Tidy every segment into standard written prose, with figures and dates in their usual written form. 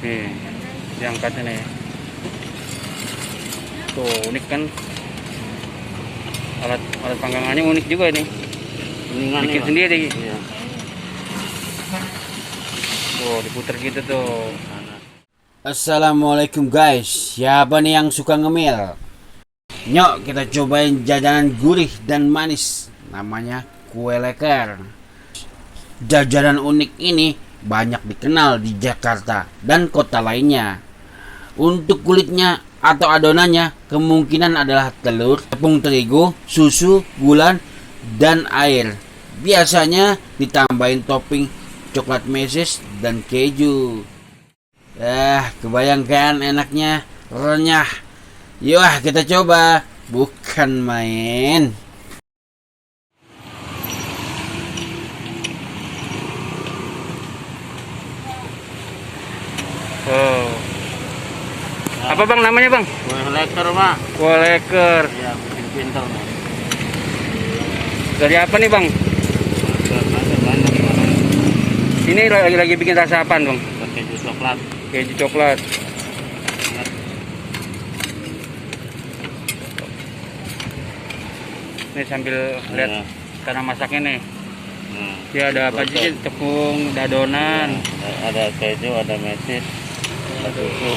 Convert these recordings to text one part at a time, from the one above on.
Nih, diangkat ini. Tuh unik kan? Alat panggangannya unik juga ini. Bikin sendiri. Iya. Tuh diputer gitu tuh. Assalamualaikum guys, siapa nih yang suka ngemil? Nyok kita cobain jajanan gurih dan manis, namanya kue leker. Jajanan unik ini banyak dikenal di Jakarta dan kota lainnya. Untuk kulitnya atau adonannya kemungkinan adalah telur, tepung terigu, susu, gula, dan air. Biasanya ditambahin topping coklat meses dan keju. Kebayangkan enaknya, renyah. Yuk kita coba, bukan main. Oh. Apa bang namanya bang? Kue leker Pak. Kue leker. Iya, bikin pintar nih. Dari apa nih bang? Banyak Pak. Ini lagi bikin rasa apaan bang? Keju coklat. Keju coklat. Nih sambil lihat Iya. cara masaknya nih. Nah, Dia ada apa aja sih? Tepung, adonan. ada keju, ada mesis, ada susu.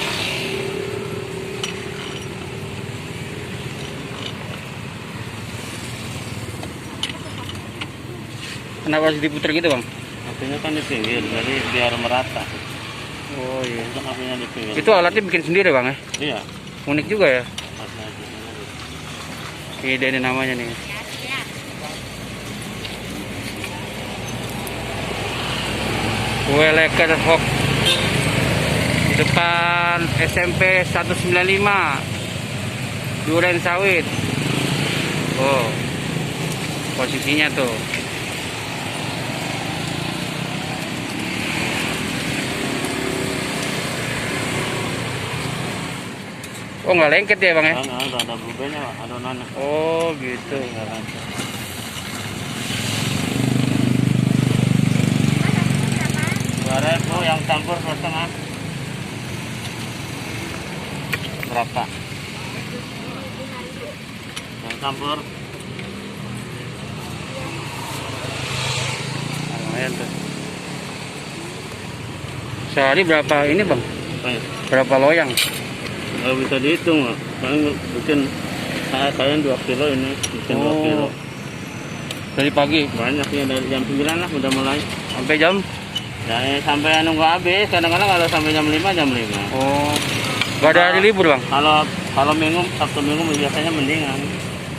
Kenapa harus diputer gitu bang? Apinya kan di pinggir, jadi biar merata. Oh iya. Itu apinya di pinggir. Itu alatnya bikin sendiri bang ya? Iya. Unik juga ya. Apinya di pinggir. Ide ini namanya nih. Kue leker Hok di depan SMP 195 Duren Sawit. Oh, posisinya tuh. Oh nggak lengket ya bang ya? Ada bubenya, adonannya. Oh gitu. Nggak lancar. Rp2.000 yang campur setengah. Berapa? Yang campur Lumayan tuh. Sehari berapa ini bang? apa ya? Berapa loyang? Nggak bisa dihitung, Pak. Paling bikin kalian 2 kilo ini, bikin 2 kilo. Dari pagi Banyak ya, dari jam 9 lah udah mulai. sampai jam? Ya, sampai nunggu habis. Kadang-kadang kalau sampai jam 5, jam 5. Oh, gak ada hari libur bang? Kalau minggu, Sabtu Minggu biasanya mendingan.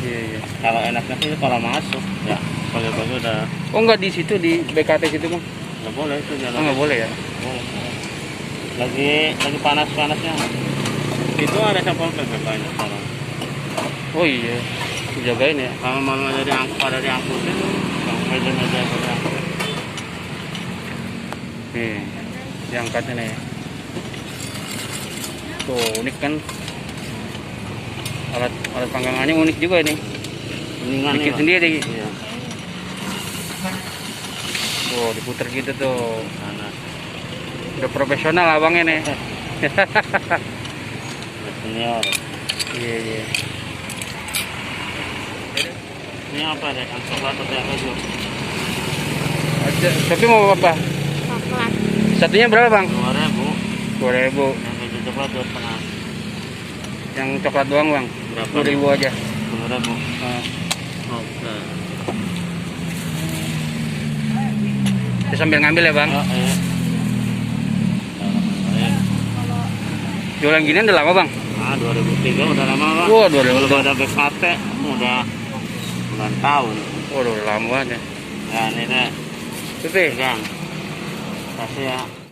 Iya iya. Kalau enaknya sih kalau masuk, ya pagi-pagi udah Oh nggak di situ di BKT situ bang? nggak boleh itu Oh jalan. nggak boleh ya? Boleh. Lagi panas-panasnya. Itu ada sampel banyak sekarang. Oh iya, dijagain ya. Kalau mama pada diangkutin, yang meja-meja pada angkutin. Nih, diangkatnya nih. Tuh unik kan? Alat panggangannya unik juga ini. Mendingan Bikin Pak. sendiri. Iya. Tuh diputer gitu tuh. Panas. Udah profesional abangnya nih. Senior. Iya iya. Ini apa deh? Yang coklat atau yang keju? Tapi mau apa? Coklat. Satunya berapa bang? 2.000. 2.000. Yang keju coklat 2,5. Yang coklat doang bang? Berapa? 2.000 aja. 10.000. Nah, Oke. kita sambil ngambil ya bang. Oh, iya. Jualan ginian udah lama bang? 2003 udah lama Pak. Wah 2003. Udah ada BKT, udah 9 tahun. Waduh lama banget ya. Ya ini deh, Tuh, Pi. pegang. Kasih ya.